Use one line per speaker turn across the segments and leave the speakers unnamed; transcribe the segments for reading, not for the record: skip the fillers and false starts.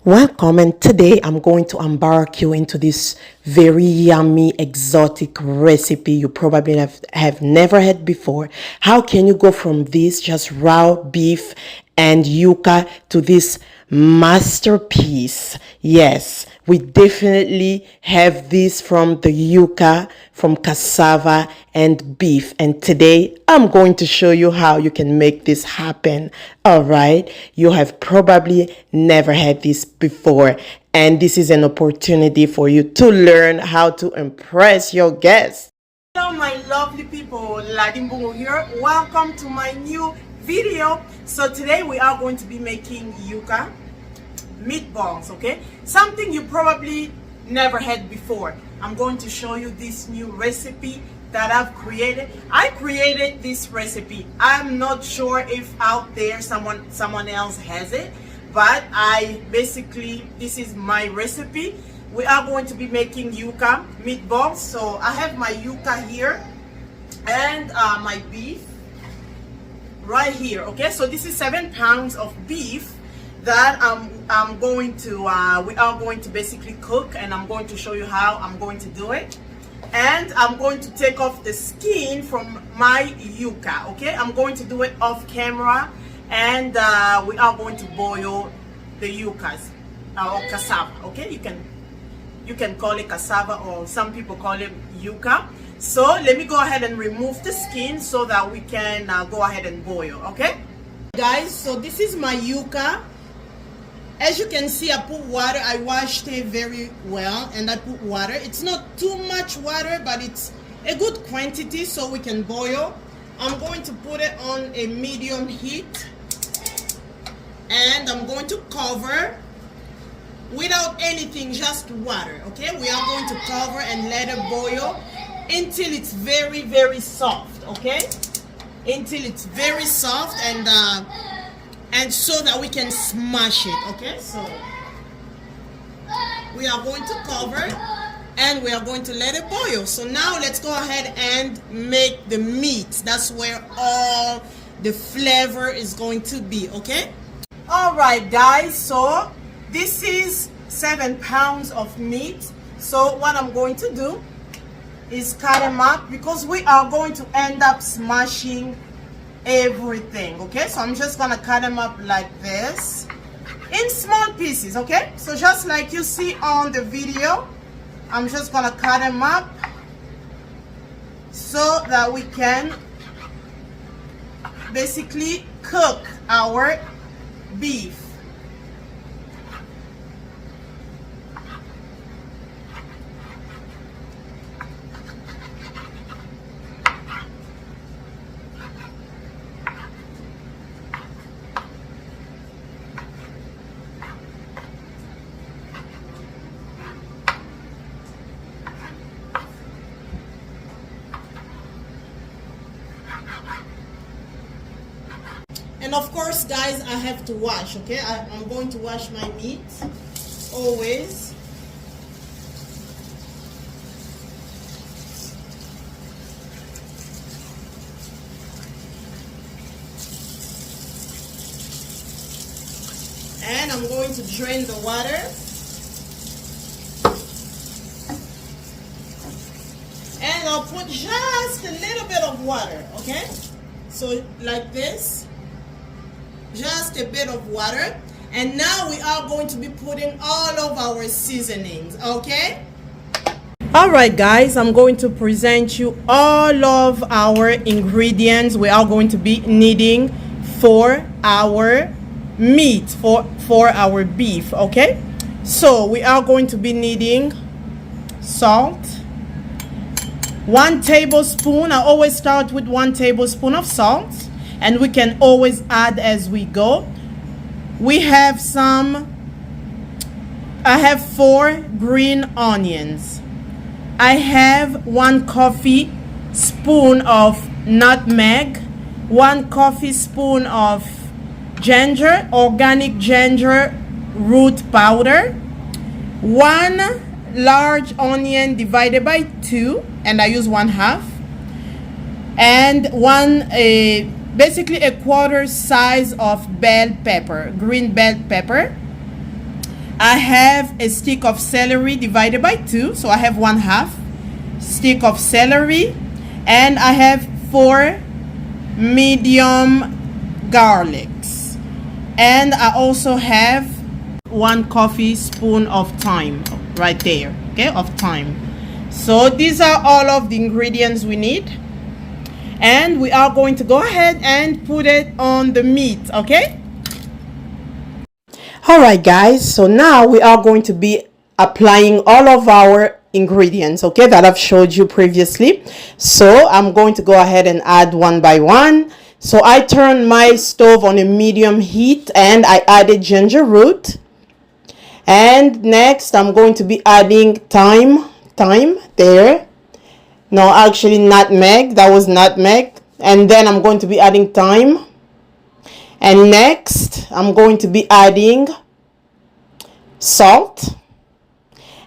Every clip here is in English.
Welcome, and today I'm going to embark you into this very yummy exotic recipe you probably have never had before. How can you go from this just raw beef and yuca to this masterpiece? Yes, we definitely have this from the yuca, from cassava and beef, and today I'm going to show you how you can make this happen. All right, you have probably never had this before, and this is an opportunity for you to learn how to impress your guests. Hello my lovely people, Ladimbungo here. Welcome to my new video. So today we are going to be making yuca meatballs, okay? Something you probably never had before. I'm going to show you this new recipe that I've created. I created this recipe. I'm not sure if out there someone else has it, but this is my recipe. We are going to be making yuca meatballs. So I have my yuca here and my beef right here, okay? So this is 7 pounds of beef that we are going to basically cook, and I'm going to show you how I'm going to do it. And I'm going to take off the skin from my yuca, okay? I'm going to do it off camera, and we are going to boil the yucas or cassava, okay? You can call it cassava, or some people call it yuca. So let me go ahead and remove the skin so that we can go ahead and boil, okay? Guys, so this is my yuca. As you can see, I put water. I washed it very well, and I put water. It's not too much water, but it's a good quantity so we can boil. I'm going to put it on a medium heat, and I'm going to cover without anything, just water, okay? We are going to cover and let it boil until it's very, very soft, okay? Until it's very soft, and so that we can smash it, okay? So we are going to cover and we are going to let it boil. So now let's go ahead and make the meat. That's where all the flavor is going to be, okay? All right, guys, so this is 7 pounds of meat. So what I'm going to do is cut them up, because we are going to end up smashing everything, okay? So I'm just gonna cut them up like this in small pieces, okay? So just like you see on the video, I'm just gonna cut them up so that we can basically cook our beef. And of course, guys, I have to wash, okay? I'm going to wash my meat, always. And I'm going to drain the water. And I'll put just a little bit of water, okay? So like this. Just a bit of water, and now we are going to be putting all of our seasonings, okay? All right, guys, I'm going to present you all of our ingredients we are going to be needing for our meat, for our beef, okay? So we are going to be needing salt, 1 tablespoon. I always start with 1 tablespoon of salt, and we can always add as we go. We have I have 4 green onions. I have 1 coffee spoon of nutmeg, 1 coffee spoon of ginger, organic ginger root powder, 1 large onion divided by 2, and I use 1/2, and basically a quarter size of bell pepper, green bell pepper, I have a stick of celery divided by 2, so I have 1/2 stick of celery, and I have 4 medium garlics, and I also have 1 coffee spoon of thyme right there, okay, of thyme. So these are all of the ingredients we need, and we are going to go ahead and put it on the meat, okay? Alright guys, so now we are going to be applying all of our ingredients, okay, that I've showed you previously. So I'm going to go ahead and add one by one. So I turned my stove on a medium heat and I added ginger root. And next I'm going to be adding thyme there. No, actually nutmeg, that was nutmeg. And then I'm going to be adding thyme. And next I'm going to be adding salt.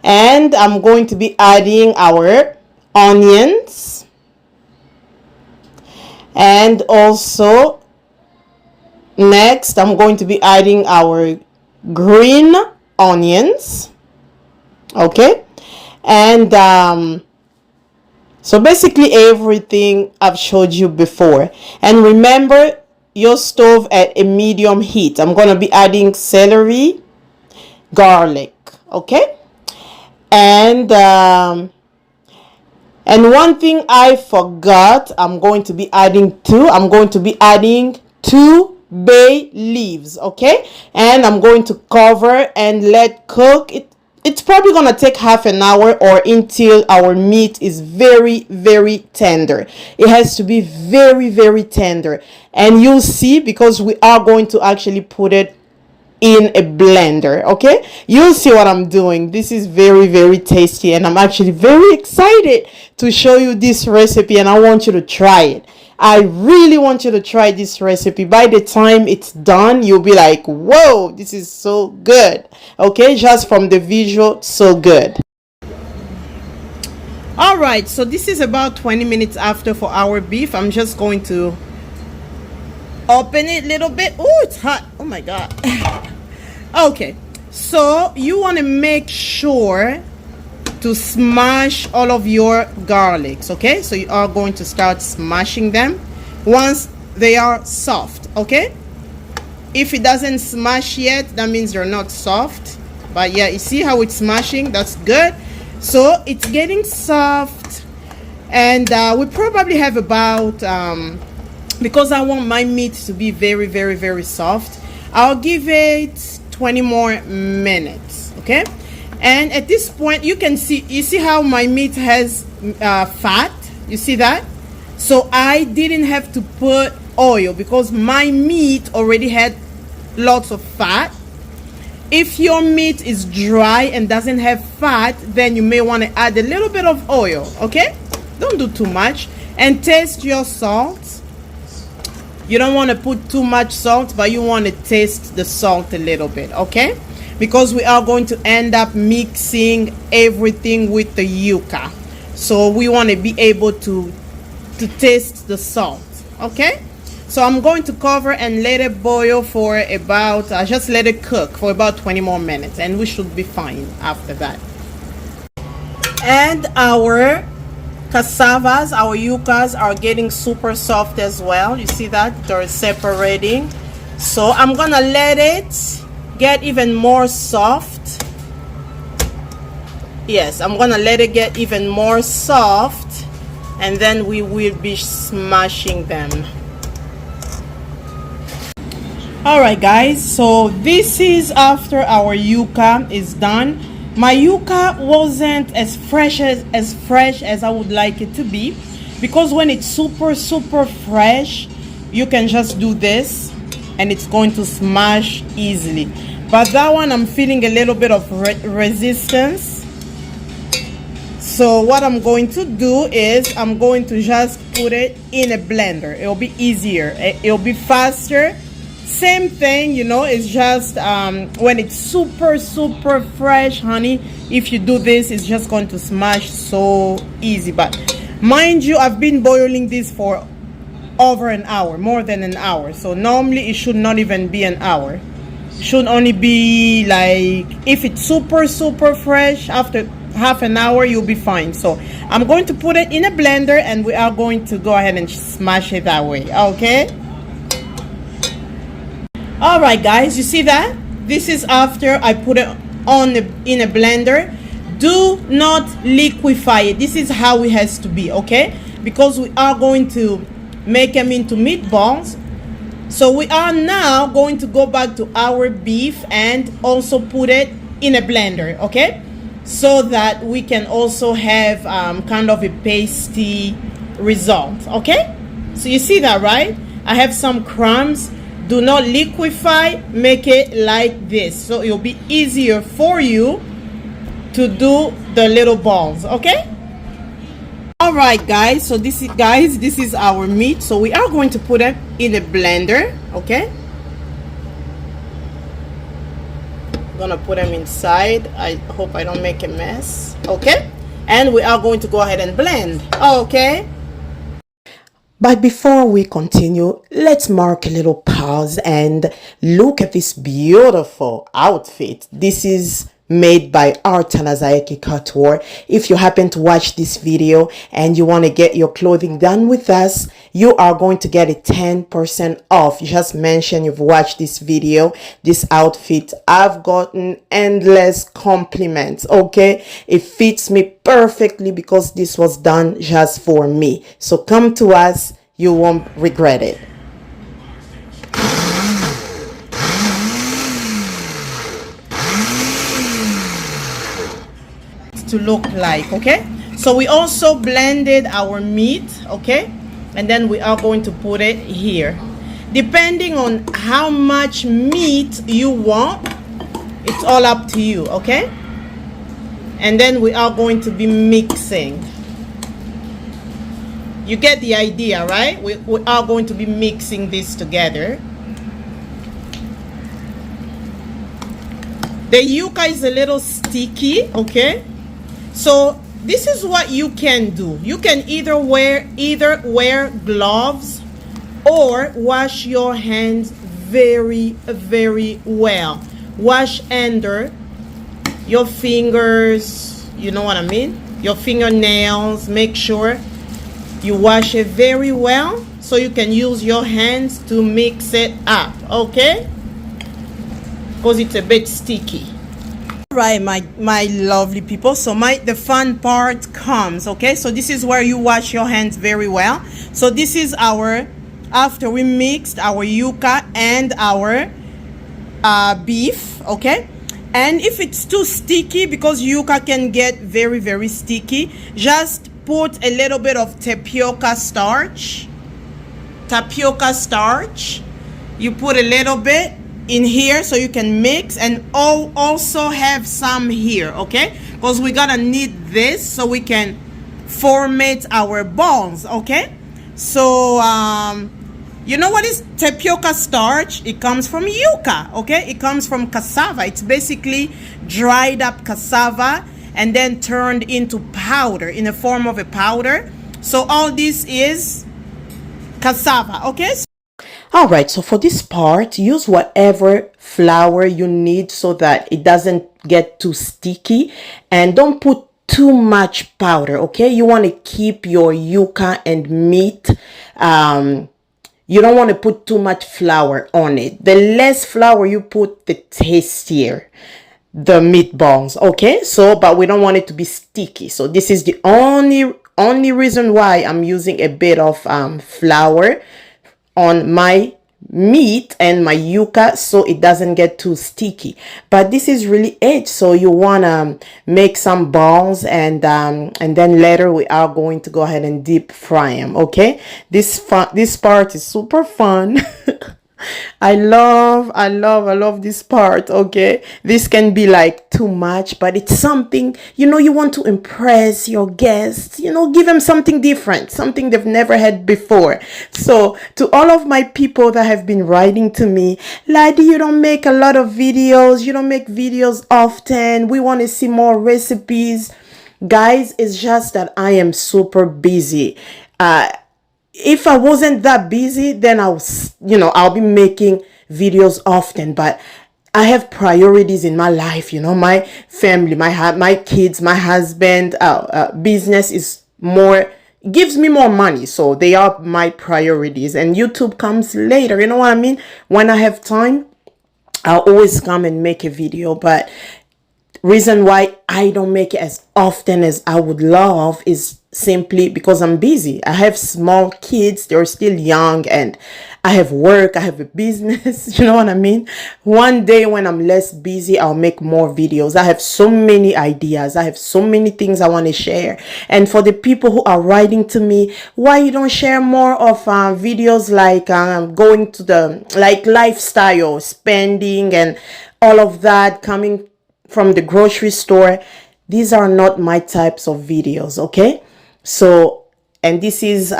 And I'm going to be adding our onions. And also next I'm going to be adding our green onions, okay? And so basically everything I've showed you before. And remember your stove at a medium heat. I'm going to be adding celery, garlic, okay? And one thing I forgot, I'm going to be adding 2 bay leaves, okay? And I'm going to cover and let cook. It's probably gonna take half an hour or until our meat is very, very tender. It has to be very, very tender. And you'll see, because we are going to actually put it in a blender, okay? You'll see what I'm doing. This is very, very tasty, and I'm actually very excited to show you this recipe, and I want you to try it. I really want you to try this recipe. By the time it's done, you'll be like, whoa, this is so good, okay? Just from the visual, so good. All right, so this is about 20 minutes after for our beef. I'm just going to open it a little bit. Oh, it's hot. Oh my god. Okay, so you want to make sure to smash all of your garlics, okay? So you are going to start smashing them once they are soft, okay? If it doesn't smash yet, that means they're not soft. But yeah, you see how it's smashing? That's good. So it's getting soft, and we probably have about because I want my meat to be very, very, very soft, I'll give it 20 more minutes, okay? And at this point, you see how my meat has fat. You see that? So I didn't have to put oil because my meat already had lots of fat. If your meat is dry and doesn't have fat, then you may want to add a little bit of oil, okay? Don't do too much. And taste your salt. You don't want to put too much salt, but you want to taste the salt a little bit, okay? Because we are going to end up mixing everything with the yuca. So we want to be able to taste the salt, okay? So I'm going to cover and let it boil for about, just let it cook for about 20 more minutes, and we should be fine after that. And our cassavas, our yucas are getting super soft as well. You see that? They're separating. So I'm gonna let it get even more soft. Yes, I'm gonna let it get even more soft, and then we will be smashing them. Alright guys, so this is after our yuca is done. My yuca wasn't as fresh as I would like it to be, because when it's super fresh, you can just do this and it's going to smash easily. But that one, I'm feeling a little bit of resistance. So what I'm going to do is I'm going to just put it in a blender. It'll be easier, it'll be faster. Same thing, you know, it's just when it's super fresh, honey, if you do this, it's just going to smash so easy. But mind you, I've been boiling this for over an hour, more than an hour. So normally it should not even be an hour. Should only be like, if it's super fresh, after half an hour you'll be fine. So I'm going to put it in a blender and we are going to go ahead and smash it that way. Okay, all right guys, you see that this is after I put it in a blender. Do not liquefy it. This is how it has to be, okay, because we are going to make them into meatballs. So we are now going to go back to our beef and also put it in a blender, okay, so that we can also have kind of a pasty result. Okay, so you see that, right? I have some crumbs. Do not liquefy, make it like this so it'll be easier for you to do the little balls. Okay, all right guys, so this is our meat. So we are going to put it in a blender. Okay, I'm gonna put them inside. I hope I don't make a mess. Okay, and we are going to go ahead and blend. Okay, but before we continue, let's mark a little pause and look at this beautiful outfit. This is made by our Tanazayaki Couture. If you happen to watch this video and you want to get your clothing done with us, you are going to get a 10% off. Just mention you've watched this video, this outfit. I've gotten endless compliments. Okay, it fits me perfectly because this was done just for me. So come to us, you won't regret it. To look like, okay, so we also blended our meat, okay, and then we are going to put it here depending on how much meat you want. It's all up to you, okay, and then we are going to be mixing. You get the idea, right? We are going to be mixing this together. The yuca is a little sticky, okay, so this is what you can do. You can either wear gloves or wash your hands very well. Wash under your fingers, you know what I mean, your fingernails. Make sure you wash it very well so you can use your hands to mix it up, okay, because it's a bit sticky. Right, my lovely people, so the fun part comes, okay, so this is where you wash your hands very well. So this is our, after we mixed our yuca and our beef, okay, and if it's too sticky, because yuca can get very sticky, just put a little bit of tapioca starch. You put a little bit in here so you can mix, and also have some here, okay, because we're gonna need this so we can formate our balls, okay. So you know what is tapioca starch? It comes from yuca, okay, it comes from cassava. It's basically dried up cassava and then turned into powder, in the form of a powder. So all this is cassava, okay. All right, so for this part, use whatever flour you need so that it doesn't get too sticky, and don't put too much powder, okay. You want to keep your yuca and meat, you don't want to put too much flour on it. The less flour you put, the tastier the meatballs, okay. So but we don't want it to be sticky, so this is the only reason why I'm using a bit of flour on my meat and my yuca, so it doesn't get too sticky. But this is really it. So you want to make some balls, and then later we are going to go ahead and deep fry them, okay. This part is super fun. I love this part, okay. This can be like too much, but it's something, you know, you want to impress your guests, you know, give them something different, something they've never had before. So to all of my people that have been writing to me, Ladi, you don't make a lot of videos, you don't make videos often, we want to see more recipes. Guys, it's just that I am super busy. If I wasn't that busy, then I'll be making videos often, but I have priorities in my life, my family, my kids, my husband, business is more, gives me more money. So they are my priorities, and YouTube comes later. You know what I mean? When I have time, I'll always come and make a video. But reason why I don't make it as often as I would love is simply because I'm busy. I have small kids, they're still young, and I have work, I have a business, you know what I mean? One day when I'm less busy, I'll make more videos. I have so many ideas, I have so many things I want to share. And for the people who are writing to me, why you don't share more of videos like going to the, like, lifestyle, spending, and all of that, coming from the grocery store. These are not my types of videos, okay? So, and this is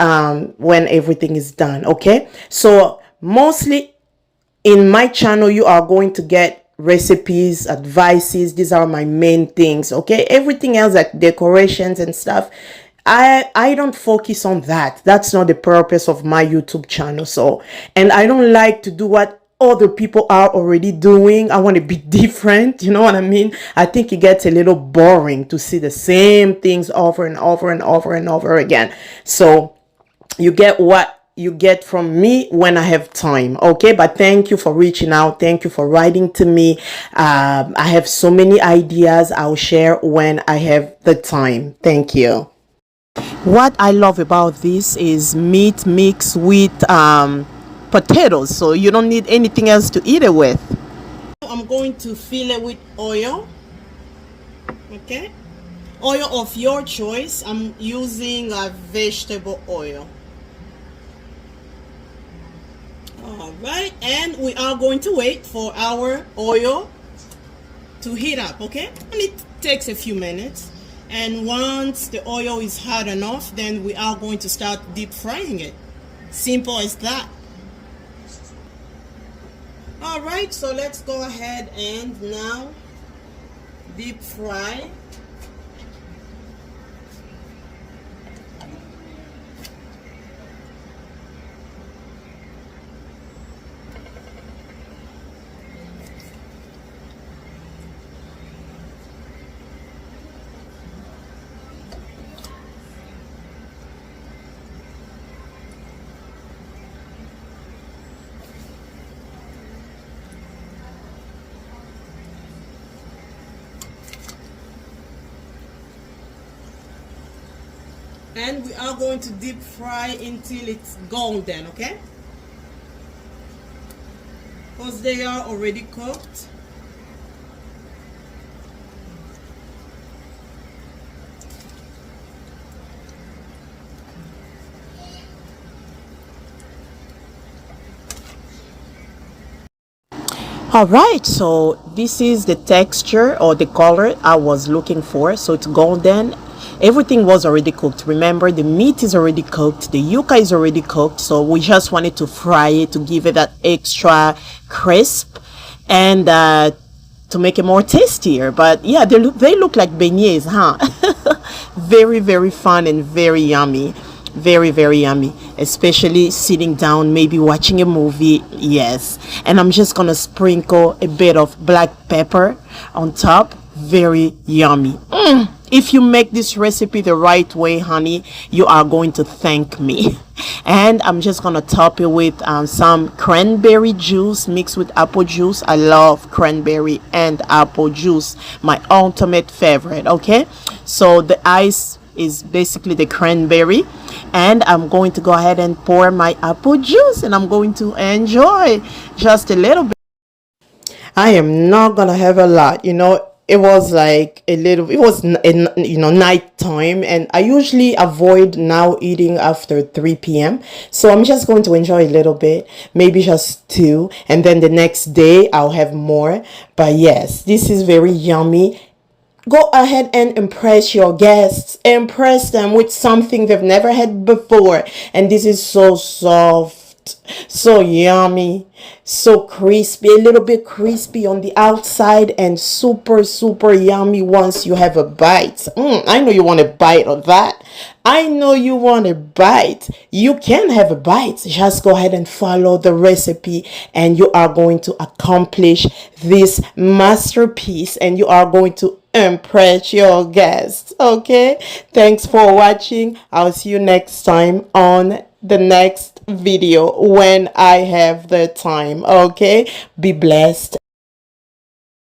when everything is done, okay? So mostly in my channel, you are going to get recipes, advices. These are my main things, okay? Everything else, like decorations and stuff, I don't focus on that. That's not the purpose of my YouTube channel. So, and I don't like to do what other people are already doing. I want to be different, you know what I mean? I think it gets a little boring to see the same things over and over and over and over again. So you get what you get from me when I have time, okay? But thank you for reaching out, thank you for writing to me. I have so many ideas I'll share when I have the time. Thank you. What I love about this is meat mixed with potatoes, so you don't need anything else to eat it with. I'm going to fill it with oil, okay? Oil of your choice. I'm using a vegetable oil. All right, and we are going to wait for our oil to heat up, okay? And it takes a few minutes. And once the oil is hot enough, then we are going to start deep frying it. Simple as that. All right, so let's go ahead and now deep fry. And we are going to deep fry until it's golden, okay? Because they are already cooked. All right, so this is the texture or the color I was looking for. So it's golden. Everything was already cooked. Remember, the meat is already cooked, the yuca is already cooked, so we just wanted to fry it to give it that extra crisp and to make it more tastier. But yeah, they look like beignets, huh? Very, very fun and very yummy. Very, very yummy, especially sitting down, maybe watching a movie. Yes, and I'm just gonna sprinkle a bit of black pepper on top. Very yummy. If you make this recipe the right way, honey, you are going to thank me. And I'm just gonna top it with some cranberry juice mixed with apple juice. I love cranberry and apple juice, my ultimate favorite. Okay, so the ice is basically the cranberry, and I'm going to go ahead and pour my apple juice, and I'm going to enjoy just a little bit. I am not gonna have a lot, it was like a little, it was night time, and I usually avoid now eating after 3 p.m. so I'm just going to enjoy a little bit, maybe just two, and then the next day I'll have more. But yes, this is very yummy. Go ahead and impress your guests. Impress them with something they've never had before. And this is so soft. So yummy, so crispy, a little bit crispy on the outside and super, super yummy once you have a bite. I know you want a bite of that. I know you want a bite. You can have a bite. Just go ahead and follow the recipe and you are going to accomplish this masterpiece and you are going to impress your guests. Okay, thanks for watching. I'll see you next time on the next video when I have the time. Okay, be blessed.